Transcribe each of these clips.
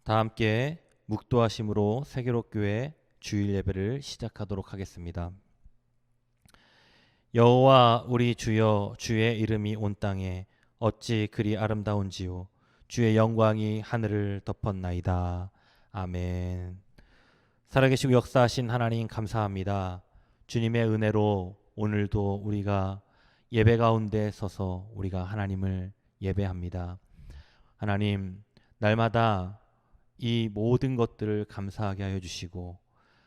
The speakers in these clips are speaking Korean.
다 함께 묵도하심으로 세계로교회 주일 예배를 시작하도록 하겠습니다. 여호와 우리 주여, 주의 이름이 온 땅에 어찌 그리 아름다운지요. 주의 영광이 하늘을 덮었나이다. 아멘. 살아계시고 역사하신 하나님 감사합니다. 주님의 은혜로 오늘도 우리가 예배 가운데 서서 우리가 하나님을 예배합니다. 하나님, 날마다 이 모든 것들을 감사하게 하여 주시고,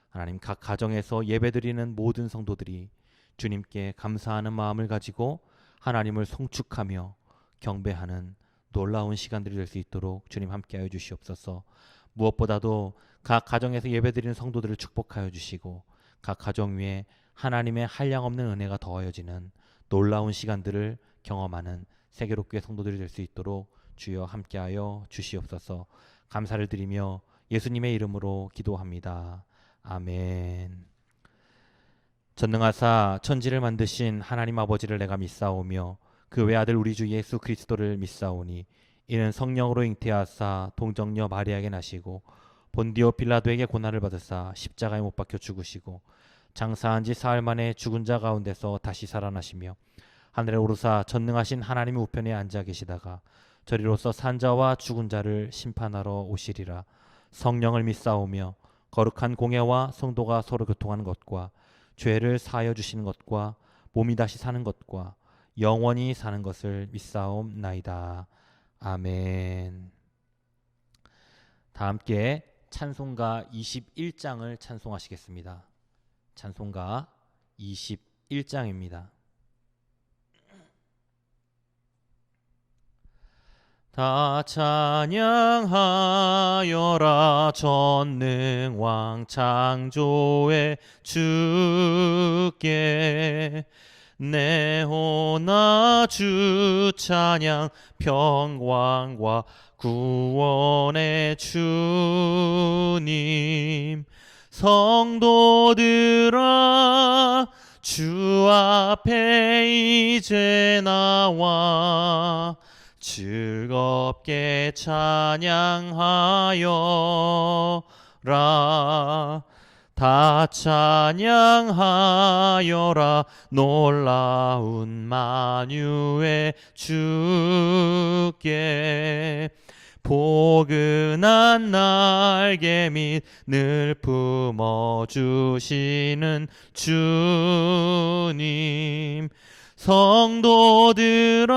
하나님, 각 가정에서 예배드리는 모든 성도들이 주님께 감사하는 마음을 가지고 하나님을 송축하며 경배하는 놀라운 시간들이 될 수 있도록 주님 함께 하여 주시옵소서. 무엇보다도 각 가정에서 예배드리는 성도들을 축복하여 주시고, 각 가정 위에 하나님의 한량없는 은혜가 더하여지는 놀라운 시간들을 경험하는 세계로교회 성도들이 될 수 있도록 주여 함께하여 주시옵소서. 감사를 드리며 예수님의 이름으로 기도합니다. 아멘. 전능하사 천지를 만드신 하나님 아버지를 내가 믿사오며 그 외아들 우리 주 예수 그리스도를 믿사오니 이는 성령으로 잉태하사 동정녀 마리아에게 나시고 본디오 빌라도에게 고난을 받으사 십자가에 못 박혀 죽으시고 장사한 지 사흘 만에 죽은 자 가운데서 다시 살아나시며 하늘에 오르사 전능하신 하나님의 우편에 앉아 계시다가 저리로서 산자와 죽은 자를 심판하러 오시리라. 성령을 믿사오며 거룩한 공예와 성도가 서로 교통하는 것과 죄를 사하여 주시는 것과 몸이 다시 사는 것과 영원히 사는 것을 믿사옵나이다. 아멘. 다 함께 찬송가 21장을 찬송하시겠습니다. 찬송가 21장입니다. 다 찬양하여라 전능왕 창조의 주께 내호나 주 찬양 평강과 구원의 주님 성도들아 주 앞에 이제 나와 즐겁게 찬양하여라. 다 찬양하여라 놀라운 만유의 주께 포근한 날개 밑 늘 품어주시는 주님 성도들아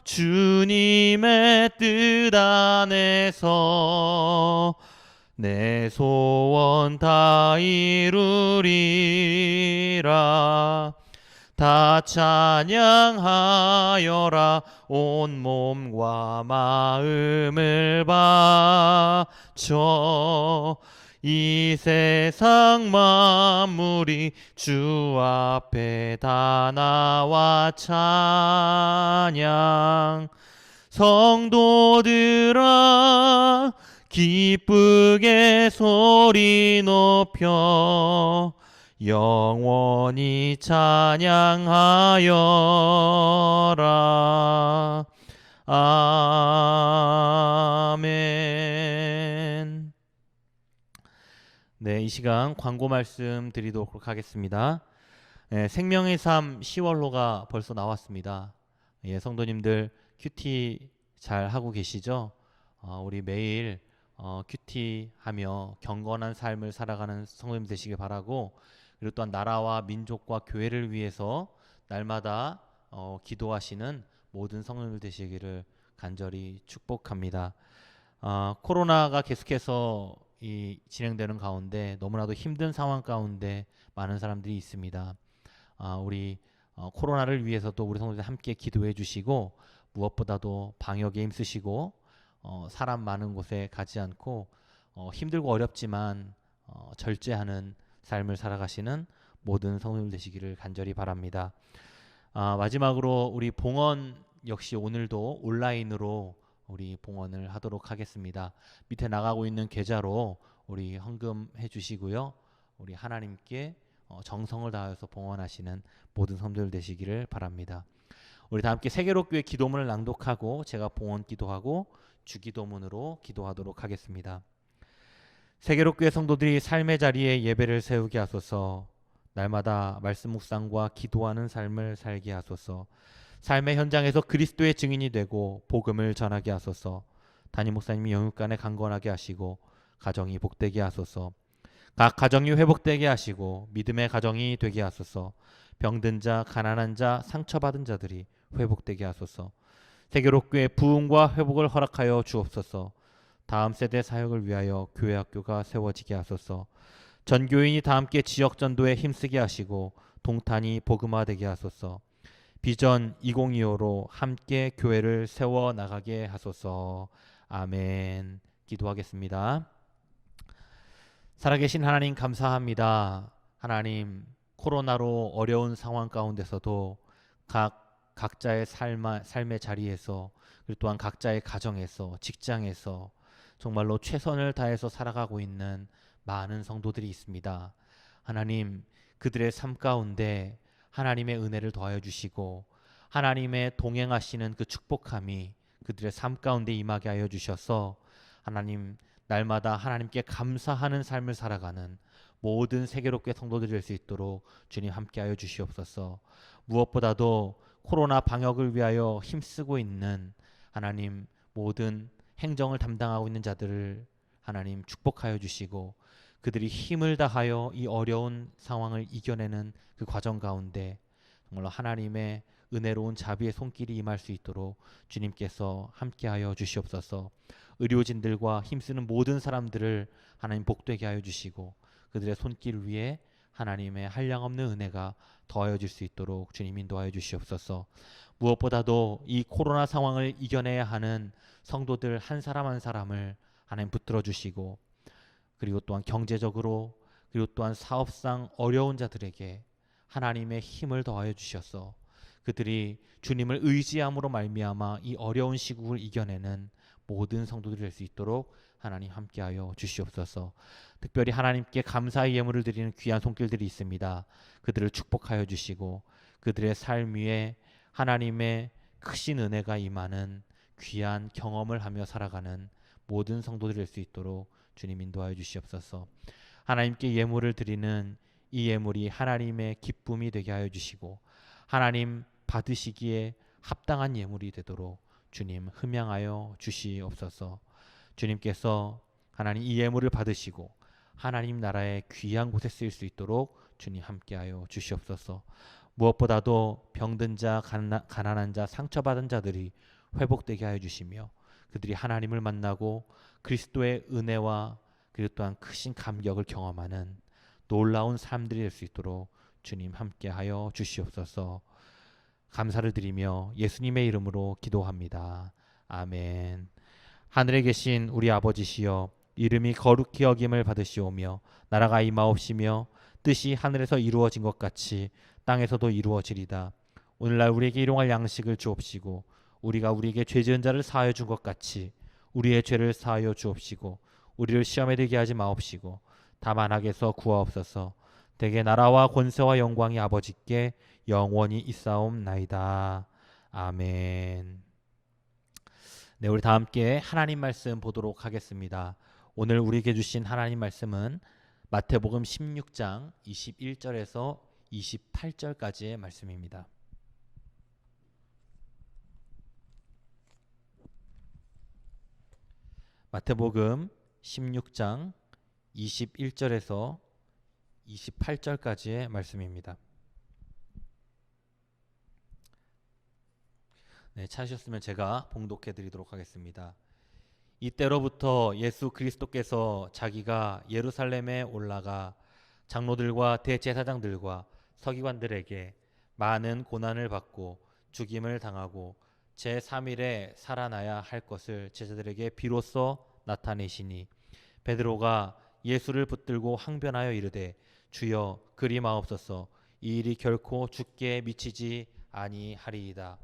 주님의 뜻 안에서 내 소원 다 이루리라. 다 찬양하여라 온 몸과 마음을 바쳐 이 세상 만물이 주 앞에 다 나와 찬양 성도들아 기쁘게 소리 높여 영원히 찬양하여라. 아멘. 네, 이 시간 광고 말씀 드리도록 하겠습니다. 생명의 삶 10월호가 벌써 나왔습니다. 성도님들 큐티 잘 하고 계시죠? 우리 매일 큐티하며 경건한 삶을 살아가는 성도님 되시길 바라고, 그리고 또한 나라와 민족과 교회를 위해서 날마다 기도하시는 모든 성도님들 되시기를 간절히 축복합니다. 코로나가 계속해서 진행되는 가운데 너무나도 힘든 상황 가운데 많은 사람들이 있습니다. 우리 코로나를 위해서도 우리 성도들 함께 기도해 주시고, 무엇보다도 방역에 힘쓰시고 사람 많은 곳에 가지 않고 힘들고 어렵지만 절제하는 삶을 살아가시는 모든 성도들 되시기를 간절히 바랍니다. 마지막으로 우리 봉헌 역시 오늘도 온라인으로 우리 봉헌을 하도록 하겠습니다. 밑에 나가고 있는 계좌로 우리 헌금해 주시고요. 우리 하나님께 정성을 다해서 봉헌하시는 모든 성도들 되시기를 바랍니다. 우리 다 함께 세계로교회 기도문을 낭독하고 제가 봉헌 기도하고 주기도문으로 기도하도록 하겠습니다. 세계로교회 성도들이 삶의 자리에 예배를 세우게 하소서. 날마다 말씀 묵상과 기도하는 삶을 살게 하소서. 삶의 현장에서 그리스도의 증인이 되고 복음을 전하게 하소서. 담임 목사님이 영육간에 강건하게 하시고 가정이 복되게 하소서. 각 가정이 회복되게 하시고 믿음의 가정이 되게 하소서. 병든 자, 가난한 자, 상처받은 자들이 회복되게 하소서. 세계로교회 부흥과 회복을 허락하여 주옵소서. 다음 세대 사역을 위하여 교회 학교가 세워지게 하소서. 전 교인이 다 함께 지역 전도에 힘쓰게 하시고 동탄이 복음화되게 하소서. 비전 2025로 함께 교회를 세워 나가게 하소서. 아멘. 기도하겠습니다. 살아계신 하나님 감사합니다. 하나님, 코로나로 어려운 상황 가운데서도 각자의 삶의 자리에서, 그리고 또한 각자의 가정에서, 직장에서 정말로 최선을 다해서 살아가고 있는 많은 성도들이 있습니다. 하나님, 그들의 삶 가운데 하나님의 은혜를 더하여 주시고 하나님의 동행하시는 그 축복함이 그들의 삶 가운데 임하게 하여 주셔서 하나님, 날마다 하나님께 감사하는 삶을 살아가는 모든 세계로교회 성도들이 될 수 있도록 주님 함께하여 주시옵소서. 무엇보다도 코로나 방역을 위하여 힘쓰고 있는 하나님, 모든 행정을 담당하고 있는 자들을 하나님 축복하여 주시고 그들이 힘을 다하여 이 어려운 상황을 이겨내는 그 과정 가운데 정말로 하나님의 은혜로운 자비의 손길이 임할 수 있도록 주님께서 함께하여 주시옵소서. 의료진들과 힘쓰는 모든 사람들을 하나님 복되게 하여 주시고 그들의 손길 위에 하나님의 한량없는 은혜가 더하여질 수 있도록 주님 인도하여 주시옵소서. 무엇보다도 이 코로나 상황을 이겨내야 하는 성도들 한 사람 한 사람을 하나님 붙들어 주시고 그리고 또한 경제적으로 그리고 또한 사업상 어려운 자들에게 하나님의 힘을 더하여 주셔서 그들이 주님을 의지함으로 말미암아 이 어려운 시국을 이겨내는 모든 성도들이 될 수 있도록 하나님 함께하여 주시옵소서. 특별히 하나님께 감사의 예물을 드리는 귀한 손길들이 있습니다. 그들을 축복하여 주시고 그들의 삶 위에 하나님의 크신 은혜가 임하는 귀한 경험을 하며 살아가는 모든 성도들이 될 수 있도록 주님 인도하여 주시옵소서. 하나님께 예물을 드리는 이 예물이 하나님의 기쁨이 되게 하여 주시고 하나님 받으시기에 합당한 예물이 되도록 주님 흠양하여 주시옵소서. 주님께서 하나님 이 예물을 받으시고 하나님 나라의 귀한 곳에 쓰일 수 있도록 주님 함께하여 주시옵소서. 무엇보다도 병든 자, 가난한 자, 상처받은 자들이 회복되게 하여 주시며 그들이 하나님을 만나고 그리스도의 은혜와 그리고 또한 크신 감격을 경험하는 놀라운 삶들이 될 수 있도록 주님 함께하여 주시옵소서. 감사를 드리며 예수님의 이름으로 기도합니다. 아멘. 하늘에 계신 우리 아버지시여, 이름이 거룩히 여김을 받으시오며 나라가 임하옵시며 뜻이 하늘에서 이루어진 것 같이 땅에서도 이루어지리다. 오늘날 우리에게 일용할 양식을 주옵시고 우리가 우리에게 죄 지은 자를 사하여 준 것 같이 우리의 죄를 사하여 주옵시고 우리를 시험에 들게 하지 마옵시고 다만 악에서 구하옵소서. 대개 나라와 권세와 영광이 아버지께 영원히 있사옵나이다. 아멘. 네, 우리 다 함께 하나님 말씀 보도록 하겠습니다. 오늘 우리에게 주신 하나님 말씀은 마태복음 16장 21절에서 28절까지의 말씀입니다. 마태복음 16장 21절에서 28절까지의 말씀입니다. 네, 찾으셨으면 제가 봉독해 드리도록 하겠습니다. 이때로부터 예수 그리스도께서 자기가 예루살렘에 올라가 장로들과 대제사장들과 서기관들에게 많은 고난을 받고 죽임을 당하고 제3일에 살아나야 할 것을 제자들에게 비로소 나타내시니 베드로가 예수를 붙들고 항변하여 이르되 주여 그리 마옵소서. 이 일이 결코 죽게 미치지 아니하리이다.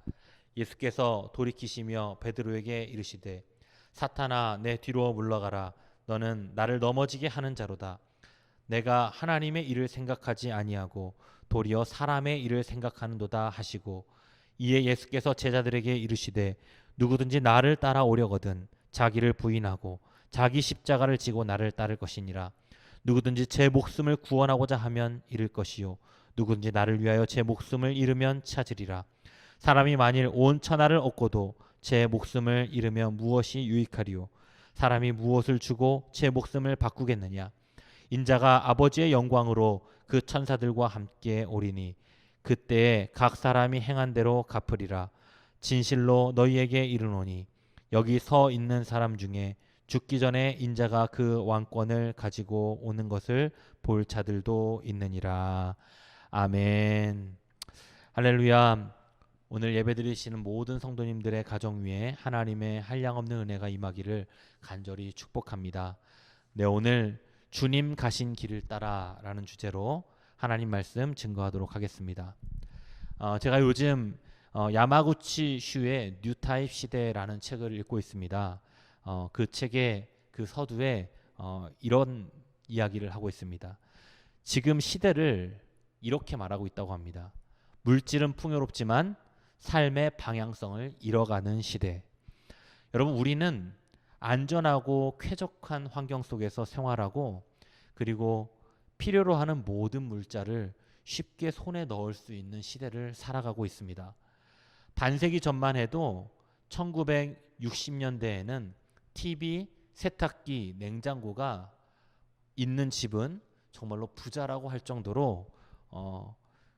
예수께서 돌이키시며 베드로에게 이르시되 사탄아 내 뒤로 물러가라. 너는 나를 넘어지게 하는 자로다. 내가 하나님의 일을 생각하지 아니하고 도리어 사람의 일을 생각하는도다 하시고 이에 예수께서 제자들에게 이르시되 누구든지 나를 따라오려거든 자기를 부인하고 자기 십자가를 지고 나를 따를 것이니라. 누구든지 제 목숨을 구원하고자 하면 잃을 것이요 누구든지 나를 위하여 제 목숨을 잃으면 찾으리라. 사람이 만일 온 천하를 얻고도 제 목숨을 잃으면 무엇이 유익하리요? 사람이 무엇을 주고 제 목숨을 바꾸겠느냐? 인자가 아버지의 영광으로 그 천사들과 함께 오리니 그때에 각 사람이 행한 대로 갚으리라. 진실로 너희에게 이르노니 여기 서 있는 사람 중에 죽기 전에 인자가 그 왕권을 가지고 오는 것을 볼 자들도 있느니라. 아멘. 할렐루야. 오늘 예배드리시는 모든 성도님들의 가정 위에 하나님의 한량없는 은혜가 임하기를 간절히 축복합니다. 네, 오늘 주님 가신 길을 따라라는 주제로 하나님 말씀 증거하도록 하겠습니다. 제가 요즘 야마구치 슈의 뉴타입 시대라는 책을 읽고 있습니다. 그 책의 그 서두에 이런 이야기를 하고 있습니다. 지금 시대를 이렇게 말하고 있다고 합니다. 물질은 풍요롭지만 삶의 방향성을 잃어가는 시대. 여러분, 우리는 안전하고 쾌적한 환경 속에서 생활하고 그리고 필요로 하는 모든 물자를 쉽게 손에 넣을 수 있는 시대를 살아가고 있습니다. 반세기 전만 해도 1960년대에는 TV, 세탁기, 냉장고가 있는 집은 정말로 부자라고 할 정도로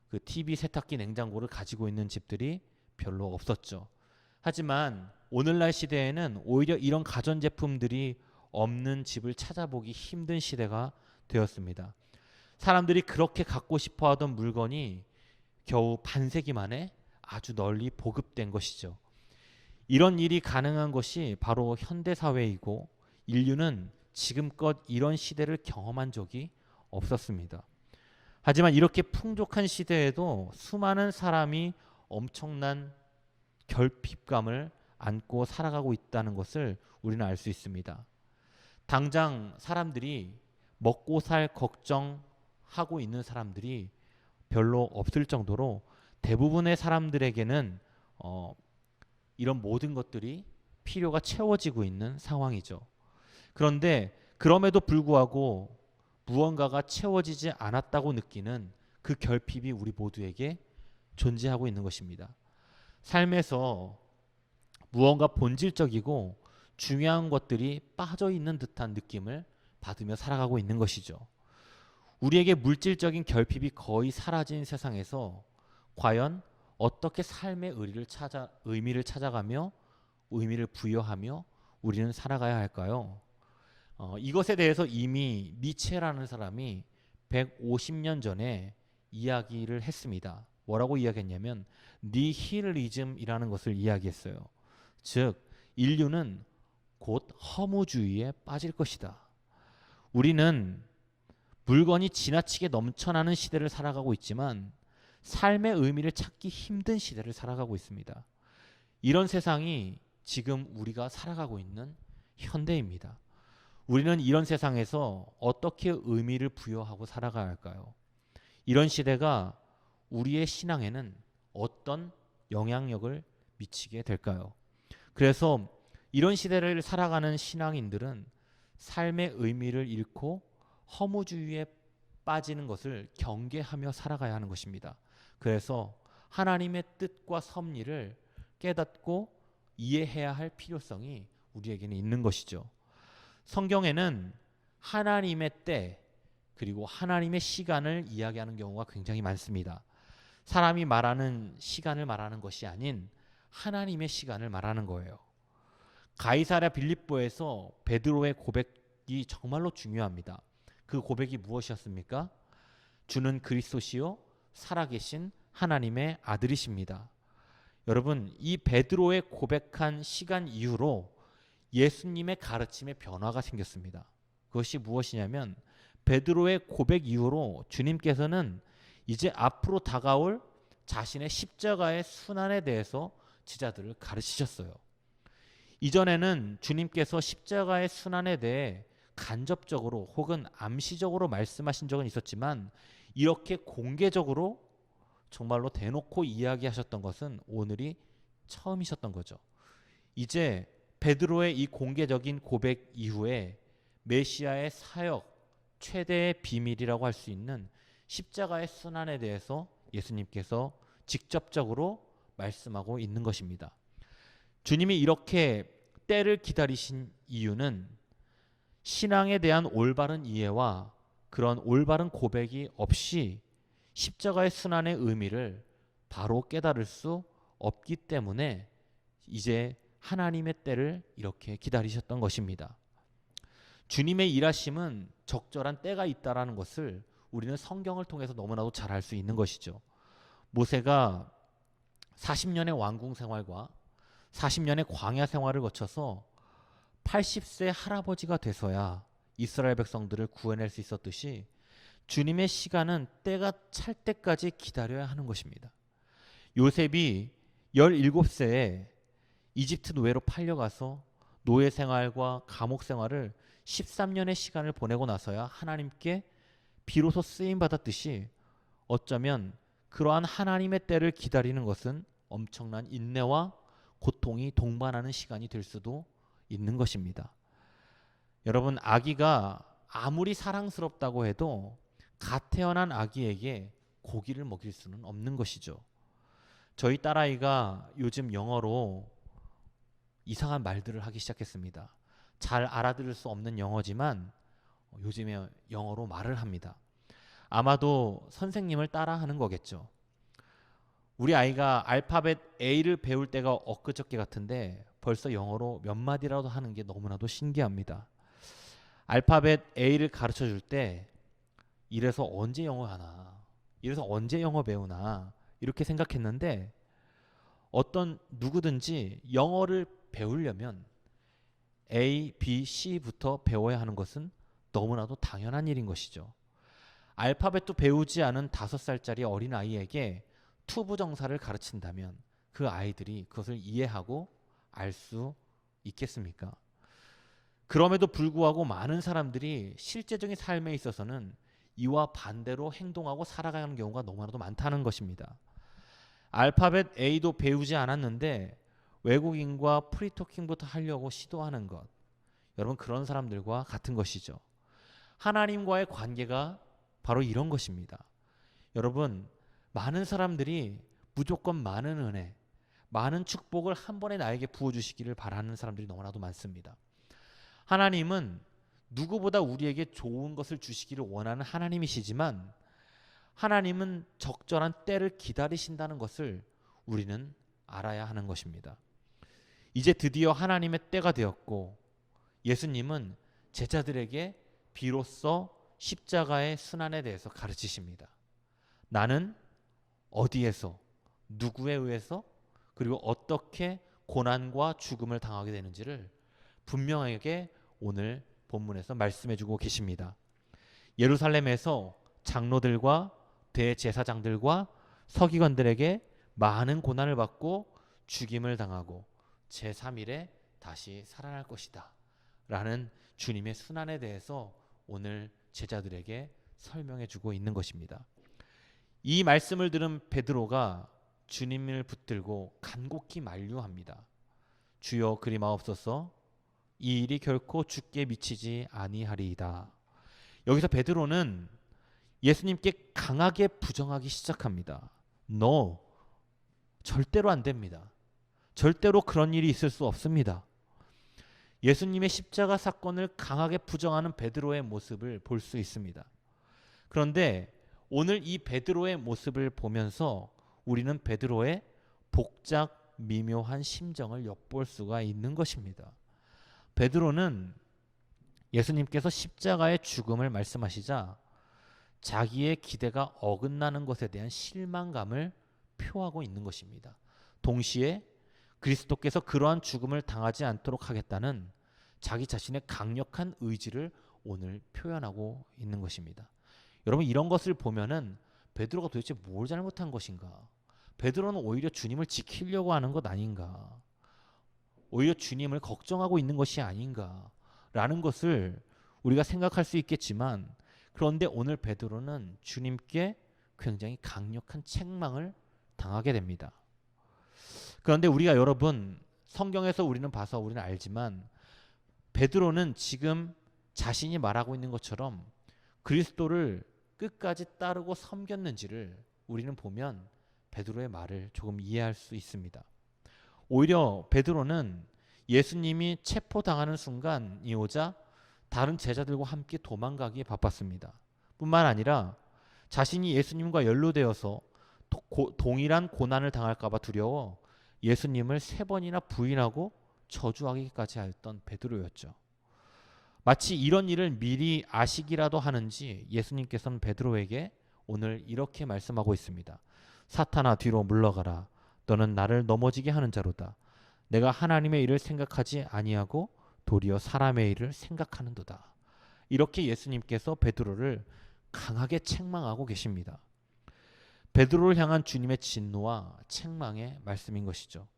그 TV, 세탁기, 냉장고를 가지고 있는 집들이 별로 없었죠. 하지만 오늘날 시대에는 오히려 이런 가전제품들이 없는 집을 찾아보기 힘든 시대가 되었습니다. 사람들이 그렇게 갖고 싶어 하던 물건이 겨우 반세기 만에 아주 널리 보급된 것이죠. 이런 일이 가능한 것이 바로 현대사회이고 인류는 지금껏 이런 시대를 경험한 적이 없었습니다. 하지만 이렇게 풍족한 시대에도 수많은 사람이 엄청난 결핍감을 안고 살아가고 있다는 것을 우리는 알 수 있습니다. 당장 사람들이 먹고 살 걱정하고 있는 사람들이 별로 없을 정도로 대부분의 사람들에게는 이런 모든 것들이 필요가 채워지고 있는 상황이죠. 그런데 그럼에도 불구하고 무언가가 채워지지 않았다고 느끼는 그 결핍이 우리 모두에게 존재하고 있는 것입니다. 삶에서 무언가 본질적이고 중요한 것들이 빠져 있는 듯한 느낌을 받으며 살아가고 있는 것이죠. 우리에게 물질적인 결핍이 거의 사라진 세상에서 과연 어떻게 삶의 의미를 찾아가며 의미를 부여하며 우리는 살아가야 할까요? 이것에 대해서 이미 니체라는 사람이 150년 전에 이야기를 했습니다. 뭐라고 이야기했냐면 니힐리즘이라는 것을 이야기했어요. 즉 인류는 곧 허무주의에 빠질 것이다. 우리는 물건이 지나치게 넘쳐나는 시대를 살아가고 있지만 삶의 의미를 찾기 힘든 시대를 살아가고 있습니다. 이런 세상이 지금 우리가 살아가고 있는 현대입니다. 우리는 이런 세상에서 어떻게 의미를 부여하고 살아가야 할까요? 이런 시대가 우리의 신앙에는 어떤 영향력을 미치게 될까요? 그래서 이런 시대를 살아가는 신앙인들은 삶의 의미를 잃고 허무주의에 빠지는 것을 경계하며 살아가야 하는 것입니다. 그래서 하나님의 뜻과 섭리를 깨닫고 이해해야 할 필요성이 우리에게는 있는 것이죠. 성경에는 하나님의 때 그리고 하나님의 시간을 이야기하는 경우가 굉장히 많습니다. 사람이 말하는 시간을 말하는 것이 아닌 하나님의 시간을 말하는 거예요. 가이사랴 빌립보에서 베드로의 고백이 정말로 중요합니다. 그 고백이 무엇이었습니까? 주는 그리스도시요 살아계신 하나님의 아들이십니다. 여러분, 이 베드로의 고백한 시간 이후로 예수님의 가르침에 변화가 생겼습니다. 그것이 무엇이냐면 베드로의 고백 이후로 주님께서는 이제 앞으로 다가올 자신의 십자가의 순환에 대해서 제자들을 가르치셨어요. 이전에는 주님께서 십자가의 순환에 대해 간접적으로 혹은 암시적으로 말씀하신 적은 있었지만 이렇게 공개적으로 정말로 대놓고 이야기하셨던 것은 오늘이 처음이셨던 거죠. 이제 베드로의 이 공개적인 고백 이후에 메시아의 사역 최대의 비밀이라고 할 수 있는 십자가의 순환에 대해서 예수님께서 직접적으로 말씀하고 있는 것입니다. 주님이 이렇게 때를 기다리신 이유는 신앙에 대한 올바른 이해와 그런 올바른 고백이 없이 십자가의 순환의 의미를 바로 깨달을 수 없기 때문에 이제 하나님의 때를 이렇게 기다리셨던 것입니다. 주님의 일하심은 적절한 때가 있다라는 것을 우리는 성경을 통해서 너무나도 잘 알 수 있는 것이죠. 모세가 40년의 왕궁 생활과 40년의 광야 생활을 거쳐서 80세 할아버지가 돼서야 이스라엘 백성들을 구해낼 수 있었듯이 주님의 시간은 때가 찰 때까지 기다려야 하는 것입니다. 요셉이 17세에 이집트 노예로 팔려가서 노예 생활과 감옥 생활을 13년의 시간을 보내고 나서야 하나님께 비로소 쓰임 받았듯이 어쩌면 그러한 하나님의 때를 기다리는 것은 엄청난 인내와 고통이 동반하는 시간이 될 수도 있는 것입니다. 여러분, 아기가 아무리 사랑스럽다고 해도 갓 태어난 아기에게 고기를 먹일 수는 없는 것이죠. 저희 딸아이가 요즘 영어로 이상한 말들을 하기 시작했습니다. 잘 알아들을 수 없는 영어지만 요즘에 영어로 말을 합니다. 아마도 선생님을 따라하는 거겠죠. 우리 아이가 알파벳 A를 배울 때가 엊그저께 같은데 벌써 영어로 몇 마디라도 하는 게 너무나도 신기합니다. 알파벳 A를 가르쳐 줄 때 이래서 언제 영어 하나, 이래서 언제 영어 배우나 이렇게 생각했는데 어떤 누구든지 영어를 배우려면 A, B, C부터 배워야 하는 것은 너무나도 당연한 일인 것이죠. 알파벳도 배우지 않은 5살짜리 어린아이에게 투부정사를 가르친다면 그 아이들이 그것을 이해하고 알 수 있겠습니까? 그럼에도 불구하고 많은 사람들이 실제적인 삶에 있어서는 이와 반대로 행동하고 살아가는 경우가 너무나도 많다는 것입니다. 알파벳 A도 배우지 않았는데 외국인과 프리토킹부터 하려고 시도하는 것, 여러분 그런 사람들과 같은 것이죠. 하나님과의 관계가 바로 이런 것입니다. 여러분, 많은 사람들이 무조건 많은 은혜, 많은 축복을 한 번에 나에게 부어주시기를 바라는 사람들이 너무나도 많습니다. 하나님은 누구보다 우리에게 좋은 것을 주시기를 원하는 하나님이시지만 하나님은 적절한 때를 기다리신다는 것을 우리는 알아야 하는 것입니다. 이제 드디어 하나님의 때가 되었고 예수님은 제자들에게 비로소 십자가의 순환에 대해서 가르치십니다. 나는 어디에서, 누구에 의해서, 그리고 어떻게 고난과 죽음을 당하게 되는지를 분명하게 오늘 본문에서 말씀해주고 계십니다. 예루살렘에서 장로들과 대제사장들과 서기관들에게 많은 고난을 받고 죽임을 당하고 제3일에 다시 살아날 것이다 라는 주님의 순환에 대해서 오늘 제자들에게 설명해주고 있는 것입니다. 이 말씀을 들은 베드로가 주님을 붙들고 간곡히 만류합니다. 주여 그리 마옵소서, 이 일이 결코 주께 미치지 아니하리이다. 여기서 베드로는 예수님께 강하게 부정하기 시작합니다. No, 절대로 안 됩니다. 절대로 그런 일이 있을 수 없습니다. 예수님의 십자가 사건을 강하게 부정하는 베드로의 모습을 볼 수 있습니다. 그런데 오늘 이 베드로의 모습을 보면서 우리는 베드로의 복잡 미묘한 심정을 엿볼 수가 있는 것입니다. 베드로는 예수님께서 십자가의 죽음을 말씀하시자 자기의 기대가 어긋나는 것에 대한 실망감을 표하고 있는 것입니다. 동시에 그리스도께서 그러한 죽음을 당하지 않도록 하겠다는 자기 자신의 강력한 의지를 오늘 표현하고 있는 것입니다. 여러분, 이런 것을 보면은 베드로가 도대체 뭘 잘못한 것인가? 베드로는 오히려 주님을 지키려고 하는 것 아닌가? 오히려 주님을 걱정하고 있는 것이 아닌가? 라는 것을 우리가 생각할 수 있겠지만, 그런데 오늘 베드로는 주님께 굉장히 강력한 책망을 당하게 됩니다. 그런데 우리가 여러분 성경에서 우리는 봐서 우리는 알지만 베드로는 지금 자신이 말하고 있는 것처럼 그리스도를 끝까지 따르고 섬겼는지를 우리는 보면 베드로의 말을 조금 이해할 수 있습니다. 오히려 베드로는 예수님이 체포당하는 순간이 오자 다른 제자들과 함께 도망가기에 바빴습니다. 뿐만 아니라 자신이 예수님과 연루되어서 동일한 고난을 당할까 봐 두려워 예수님을 3번이나 부인하고 저주하기까지 하였던 베드로였죠. 마치 이런 일을 미리 아시기라도 하는지 예수님께서는 베드로에게 오늘 이렇게 말씀하고 있습니다. 사탄아, 뒤로 물러가라. 너는 나를 넘어지게 하는 자로다. 내가 하나님의 일을 생각하지 아니하고 도리어 사람의 일을 생각하는도다. 이렇게 예수님께서 베드로를 강하게 책망하고 계십니다. 베드로를 향한 주님의 진노와 책망의 말씀인 것이죠.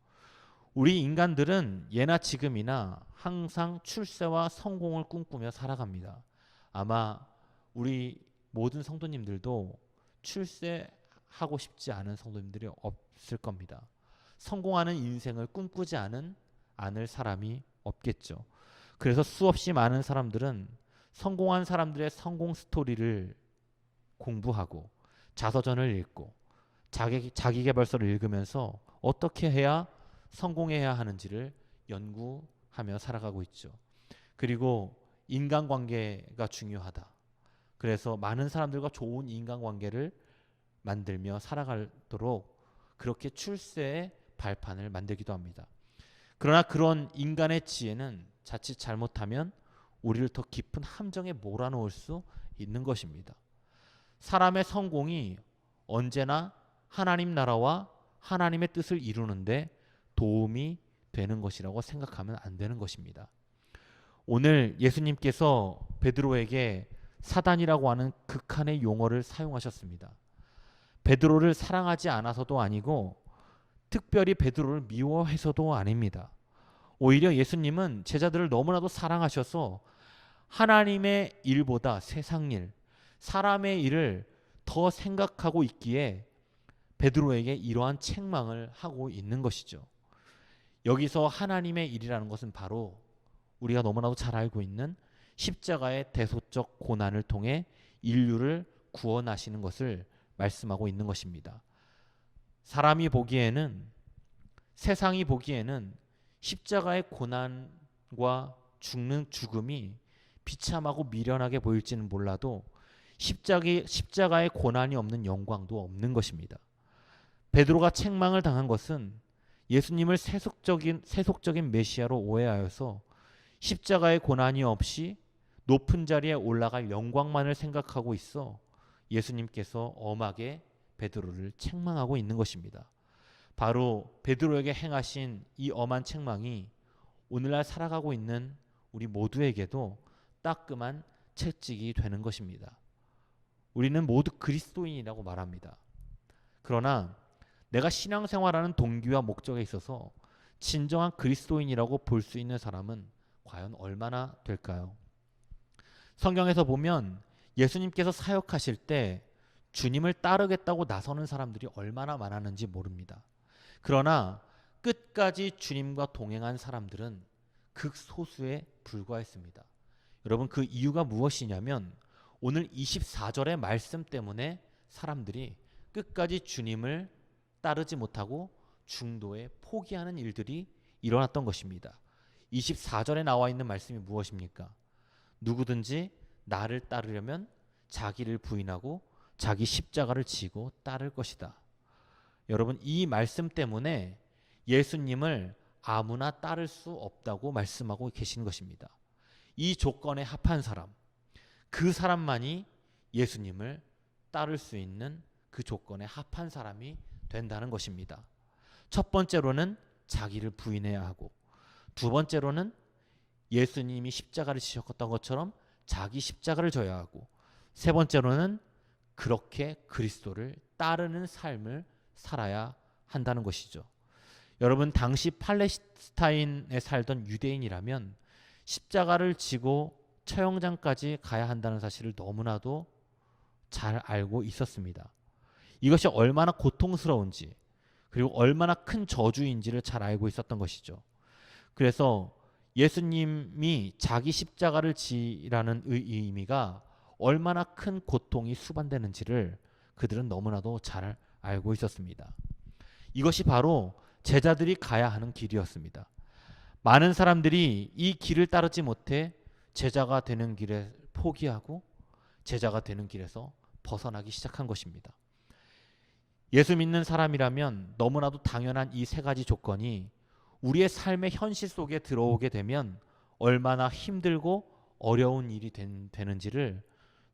우리 인간들은 예나 지금이나 항상 출세와 성공을 꿈꾸며 살아갑니다. 아마 우리 모든 성도님들도 출세하고 싶지 않은 성도님들이 없을 겁니다. 성공하는 인생을 꿈꾸지 않을 사람이 없겠죠. 그래서 수없이 많은 사람들은 성공한 사람들의 성공 스토리를 공부하고 자서전을 읽고 자기계발서를 읽으면서 어떻게 해야 성공해야 하는지를 연구하며 살아가고 있죠. 그리고 인간관계가 중요하다. 그래서 많은 사람들과 좋은 인간관계를 만들며 살아가도록 그렇게 출세의 발판을 만들기도 합니다. 그러나 그런 인간의 지혜는 자칫 잘못하면 우리를 더 깊은 함정에 몰아넣을 수 있는 것입니다. 사람의 성공이 언제나 하나님 나라와 하나님의 뜻을 이루는데 도움이 되는 것이라고 생각하면 안 되는 것입니다. 오늘 예수님께서 베드로에게 사단이라고 하는 극한의 용어를 사용하셨습니다. 베드로를 사랑하지 않아서도 아니고 특별히 베드로를 미워해서도 아닙니다. 오히려 예수님은 제자들을 너무나도 사랑하셔서 하나님의 일보다 세상 일, 사람의 일을 더 생각하고 있기에 베드로에게 이러한 책망을 하고 있는 것이죠. 여기서 하나님의 일이라는 것은 바로 우리가 너무나도 잘 알고 있는 십자가의 대속적 고난을 통해 인류를 구원하시는 것을 말씀하고 있는 것입니다. 사람이 보기에는, 세상이 보기에는 십자가의 고난과 죽는 죽음이 비참하고 미련하게 보일지는 몰라도 십자가의 고난이 없는 영광도 없는 것입니다. 베드로가 책망을 당한 것은 예수님을 세속적인 메시아로 오해하여서 십자가의 고난이 없이 높은 자리에 올라갈 영광만을 생각하고 있어 예수님께서 엄하게 베드로를 책망하고 있는 것입니다. 바로 베드로에게 행하신 이 엄한 책망이 오늘날 살아가고 있는 우리 모두에게도 따끔한 채찍이 되는 것입니다. 우리는 모두 그리스도인이라고 말합니다. 그러나 내가 신앙생활하는 동기와 목적에 있어서 진정한 그리스도인이라고 볼 수 있는 사람은 과연 얼마나 될까요? 성경에서 보면 예수님께서 사역하실 때 주님을 따르겠다고 나서는 사람들이 얼마나 많았는지 모릅니다. 그러나 끝까지 주님과 동행한 사람들은 극소수에 불과했습니다. 여러분, 그 이유가 무엇이냐면 오늘 24절의 말씀 때문에 사람들이 끝까지 주님을 따르지 못하고 중도에 포기하는 일들이 일어났던 것입니다. 24절에 나와 있는 말씀이 무엇입니까? 누구든지 나를 따르려면 자기를 부인하고 자기 십자가를 지고 따를 것이다. 여러분, 이 말씀 때문에 예수님을 아무나 따를 수 없다고 말씀하고 계신 것입니다. 이 조건에 합한 사람, 그 사람만이 예수님을 따를 수 있는 그 조건에 합한 사람이 된다는 것입니다. 첫 번째로는 자기를 부인해야 하고, 두 번째로는 예수님이 십자가를 지셨던 것처럼 자기 십자가를 져야 하고, 세 번째로는 그렇게 그리스도를 따르는 삶을 살아야 한다는 것이죠. 여러분, 당시 팔레스타인에 살던 유대인이라면 십자가를 지고 처형장까지 가야 한다는 사실을 너무나도 잘 알고 있었습니다. 이것이 얼마나 고통스러운지, 그리고 얼마나 큰 저주인지를 잘 알고 있었던 것이죠. 그래서 예수님이 자기 십자가를 지라는 의미가 얼마나 큰 고통이 수반되는지를 그들은 너무나도 잘 알고 있었습니다. 이것이 바로 제자들이 가야 하는 길이었습니다. 많은 사람들이 이 길을 따르지 못해 제자가 되는 길에 포기하고 제자가 되는 길에서 벗어나기 시작한 것입니다. 예수 믿는 사람이라면 너무나도 당연한 이 세 가지 조건이 우리의 삶의 현실 속에 들어오게 되면 얼마나 힘들고 어려운 일이 되는지를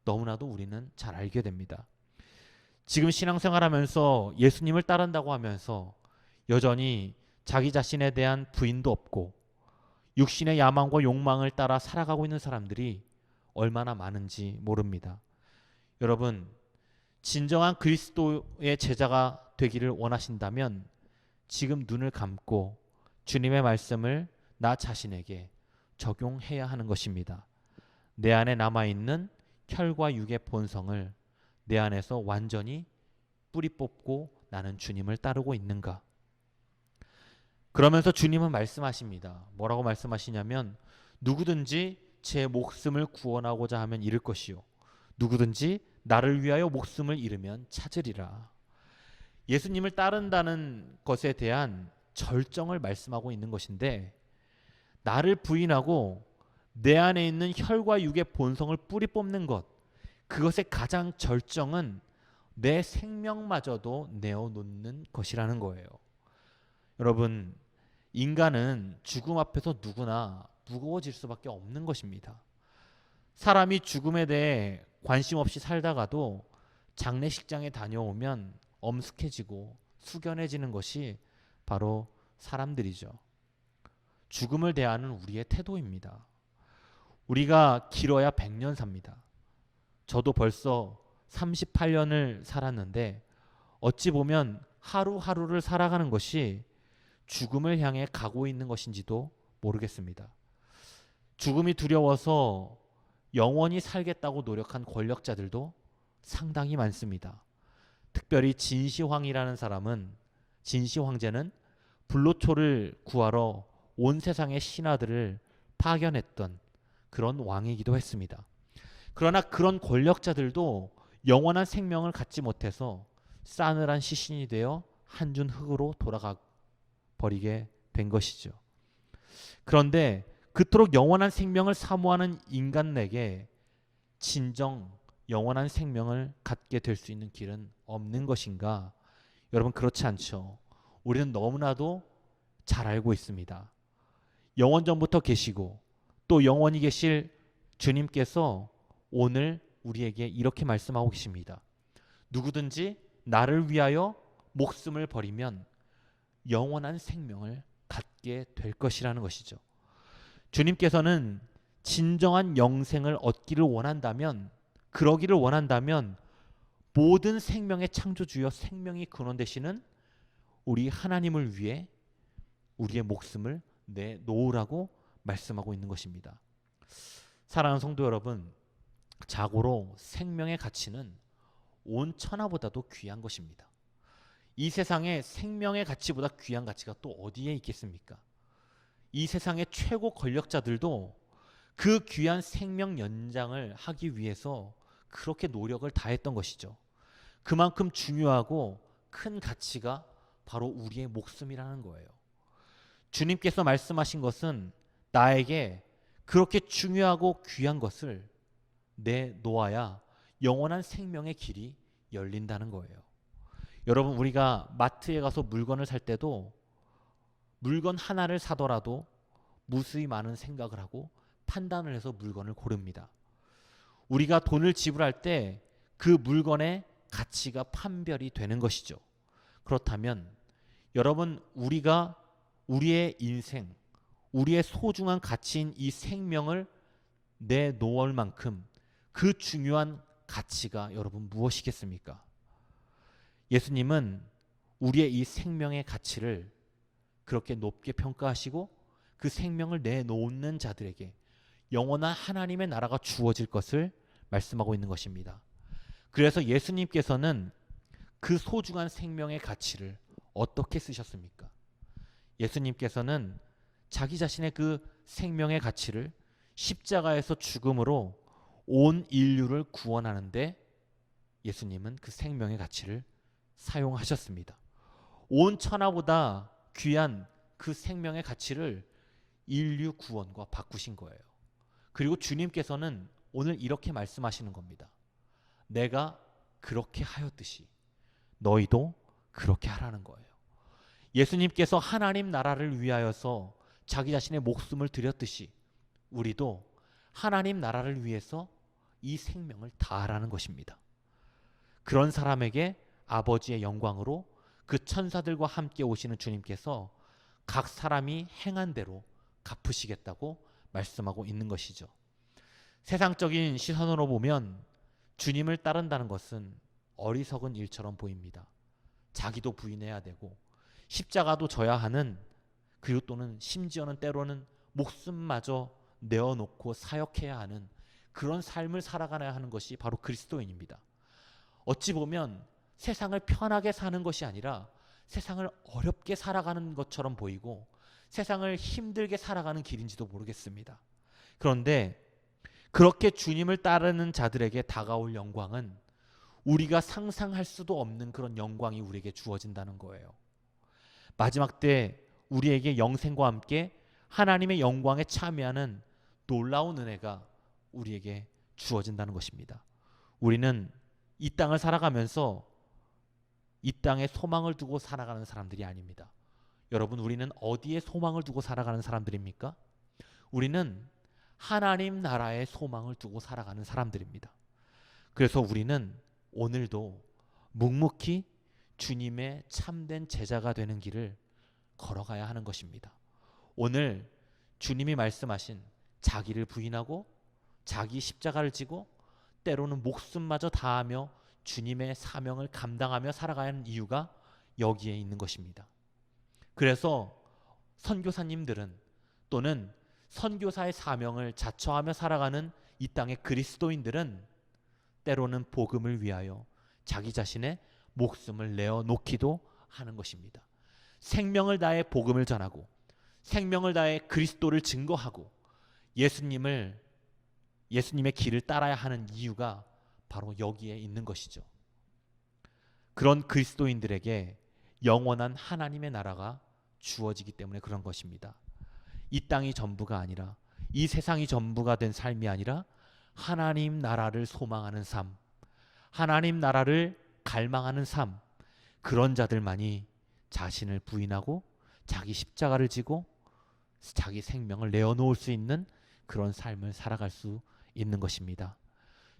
너무나도 우리는 잘 알게 됩니다. 지금 신앙생활하면서 예수님을 따른다고 하면서 여전히 자기 자신에 대한 부인도 없고 육신의 야망과 욕망을 따라 살아가고 있는 사람들이 얼마나 많은지 모릅니다. 여러분, 진정한 그리스도의 제자가 되기를 원하신다면 지금 눈을 감고 주님의 말씀을 나 자신에게 적용해야 하는 것입니다. 내 안에 남아있는 혈과 육의 본성을 내 안에서 완전히 뿌리 뽑고 나는 주님을 따르고 있는가? 그러면서 주님은 말씀하십니다. 뭐라고 말씀하시냐면 누구든지 제 목숨을 구원하고자 하면 잃을 것이요 누구든지 나를 위하여 목숨을 잃으면 찾으리라. 예수님을 따른다는 것에 대한 절정을 말씀하고 있는 것인데 나를 부인하고 내 안에 있는 혈과 육의 본성을 뿌리 뽑는 것, 그것의 가장 절정은 내 생명마저도 내어놓는 것이라는 거예요. 여러분, 인간은 죽음 앞에서 누구나 무거워질 수밖에 없는 것입니다. 사람이 죽음에 대해 관심 없이 살다가도 장례식장에 다녀오면 엄숙해지고 숙연해지는 것이 바로 사람들이죠. 죽음을 대하는 우리의 태도입니다. 우리가 길어야 100년 삽니다. 저도 벌써 38년을 살았는데 어찌 보면 하루하루를 살아가는 것이 죽음을 향해 가고 있는 것인지도 모르겠습니다. 죽음이 두려워서 영원히 살겠다고 노력한 권력자들도 상당히 많습니다. 특별히 진시황이라는 사람은, 진시황제는 불로초를 구하러 온 세상의 신하들을 파견했던 그런 왕이기도 했습니다. 그러나 그런 권력자들도 영원한 생명을 갖지 못해서 싸늘한 시신이 되어 한 준 흙으로 돌아가 버리게 된 것이죠. 그런데 그토록 영원한 생명을 사모하는 인간에게 진정 영원한 생명을 갖게 될 수 있는 길은 없는 것인가? 여러분, 그렇지 않죠. 우리는 너무나도 잘 알고 있습니다. 영원전부터 계시고 또 영원히 계실 주님께서 오늘 우리에게 이렇게 말씀하고 계십니다. 누구든지 나를 위하여 목숨을 버리면 영원한 생명을 갖게 될 것이라는 것이죠. 주님께서는 진정한 영생을 얻기를 원한다면, 그러기를 원한다면 모든 생명의 창조주여 생명이 근원 되시는 우리 하나님을 위해 우리의 목숨을 내놓으라고 말씀하고 있는 것입니다. 사랑하는 성도 여러분, 자고로 생명의 가치는 온 천하보다도 귀한 것입니다. 이 세상에 생명의 가치보다 귀한 가치가 또 어디에 있겠습니까? 이 세상의 최고 권력자들도 그 귀한 생명 연장을 하기 위해서 그렇게 노력을 다했던 것이죠. 그만큼 중요하고 큰 가치가 바로 우리의 목숨이라는 거예요. 주님께서 말씀하신 것은 나에게 그렇게 중요하고 귀한 것을 내놓아야 영원한 생명의 길이 열린다는 거예요. 여러분, 우리가 마트에 가서 물건을 살 때도 물건 하나를 사더라도 무수히 많은 생각을 하고 판단을 해서 물건을 고릅니다. 우리가 돈을 지불할 때 그 물건의 가치가 판별이 되는 것이죠. 그렇다면 여러분, 우리가 우리의 인생, 우리의 소중한 가치인 이 생명을 내놓을 만큼 그 중요한 가치가 여러분 무엇이겠습니까? 예수님은 우리의 이 생명의 가치를 그렇게 높게 평가하시고 그 생명을 내놓는 자들에게 영원한 하나님의 나라가 주어질 것을 말씀하고 있는 것입니다. 그래서 예수님께서는 그 소중한 생명의 가치를 어떻게 쓰셨습니까? 예수님께서는 자기 자신의 그 생명의 가치를 십자가에서 죽음으로 온 인류를 구원하는데 예수님은 그 생명의 가치를 사용하셨습니다. 온 천하보다 귀한 그 생명의 가치를 인류 구원과 바꾸신 거예요. 그리고 주님께서는 오늘 이렇게 말씀하시는 겁니다. 내가 그렇게 하였듯이 너희도 그렇게 하라는 거예요. 예수님께서 하나님 나라를 위하여서 자기 자신의 목숨을 드렸듯이 우리도 하나님 나라를 위해서 이 생명을 다하라는 것입니다. 그런 사람에게 아버지의 영광으로 그 천사들과 함께 오시는 주님께서 각 사람이 행한 대로 갚으시겠다고 말씀하고 있는 것이죠. 세상적인 시선으로 보면 주님을 따른다는 것은 어리석은 일처럼 보입니다. 자기도 부인해야 되고 십자가도 져야 하는, 그리고 또는 심지어는 때로는 목숨마저 내어놓고 사역해야 하는 그런 삶을 살아가야 하는 것이 바로 그리스도인입니다. 어찌 보면 세상을 편하게 사는 것이 아니라 세상을 어렵게 살아가는 것처럼 보이고 세상을 힘들게 살아가는 길인지도 모르겠습니다. 그런데 그렇게 주님을 따르는 자들에게 다가올 영광은 우리가 상상할 수도 없는 그런 영광이 우리에게 주어진다는 거예요. 마지막 때 우리에게 영생과 함께 하나님의 영광에 참여하는 놀라운 은혜가 우리에게 주어진다는 것입니다. 우리는 이 땅을 살아가면서 이 땅에 소망을 두고 살아가는 사람들이 아닙니다. 여러분, 우리는 어디에 소망을 두고 살아가는 사람들입니까? 우리는 하나님 나라에 소망을 두고 살아가는 사람들입니다. 그래서 우리는 오늘도 묵묵히 주님의 참된 제자가 되는 길을 걸어가야 하는 것입니다. 오늘 주님이 말씀하신 자기를 부인하고 자기 십자가를 지고 때로는 목숨마저 다하며 주님의 사명을 감당하며 살아가야 하는 이유가 여기에 있는 것입니다. 그래서 선교사님들은 또는 선교사의 사명을 자처하며 살아가는 이 땅의 그리스도인들은 때로는 복음을 위하여 자기 자신의 목숨을 내어놓기도 하는 것입니다. 생명을 다해 복음을 전하고 생명을 다해 그리스도를 증거하고 예수님의 길을 따라야 하는 이유가 바로 여기에 있는 것이죠. 그런 그리스도인들에게 영원한 하나님의 나라가 주어지기 때문에 그런 것입니다. 이 땅이 전부가 아니라, 이 세상이 전부가 된 삶이 아니라 하나님 나라를 소망하는 삶, 하나님 나라를 갈망하는 삶, 그런 자들만이 자신을 부인하고 자기 십자가를 지고 자기 생명을 내어놓을 수 있는 그런 삶을 살아갈 수 있는 것입니다.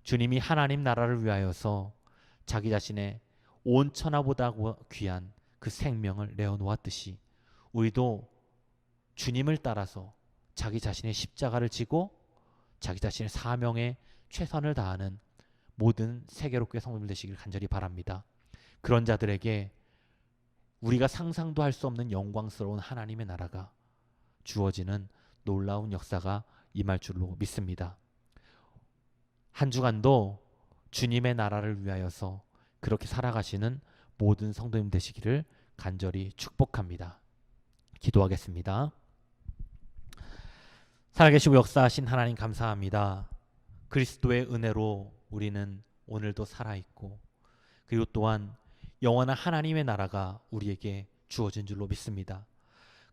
주님이 하나님 나라를 위하여서 자기 자신의 온 천하보다 귀한 그 생명을 내어놓았듯이 우리도 주님을 따라서 자기 자신의 십자가를 지고 자기 자신의 사명에 최선을 다하는 모든 세계롭게 성도들 되시길 간절히 바랍니다. 그런 자들에게 우리가 상상도 할 수 없는 영광스러운 하나님의 나라가 주어지는 놀라운 역사가 임할 줄로 믿습니다. 한 주간도 주님의 나라를 위하여서 그렇게 살아가시는 모든 성도님 되시기를 간절히 축복합니다. 기도하겠습니다. 살아계시고 역사하신 하나님 감사합니다. 그리스도의 은혜로 우리는 오늘도 살아있고 그리고 또한 영원한 하나님의 나라가 우리에게 주어진 줄로 믿습니다.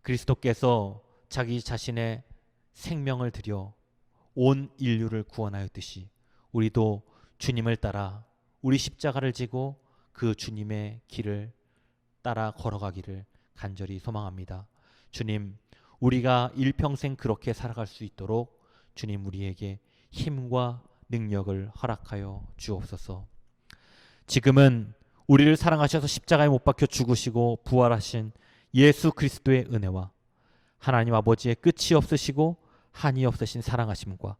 그리스도께서 자기 자신의 생명을 들여 온 인류를 구원하였듯이 우리도 주님을 따라 우리 십자가를 지고 그 주님의 길을 따라 걸어가기를 간절히 소망합니다. 주님, 우리가 일평생 그렇게 살아갈 수 있도록 주님 우리에게 힘과 능력을 허락하여 주옵소서. 지금은 우리를 사랑하셔서 십자가에 못 박혀 죽으시고 부활하신 예수 그리스도의 은혜와 하나님 아버지의 끝이 없으시고 한이 없으신 사랑하심과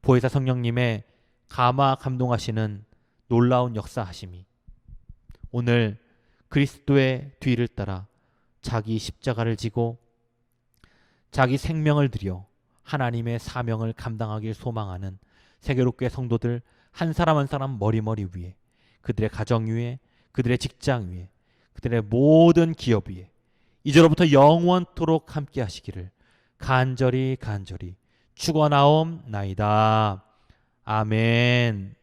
보혜사 성령님의 감화 감동하시는 놀라운 역사하심이 오늘 그리스도의 뒤를 따라 자기 십자가를 지고 자기 생명을 들여 하나님의 사명을 감당하길 소망하는 세계롭게 성도들 한 사람 한 사람 머리머리 위에, 그들의 가정 위에, 그들의 직장 위에, 그들의 모든 기업 위에 이제로부터 영원토록 함께 하시기를 간절히 간절히 죽어나옴나이다. 아멘.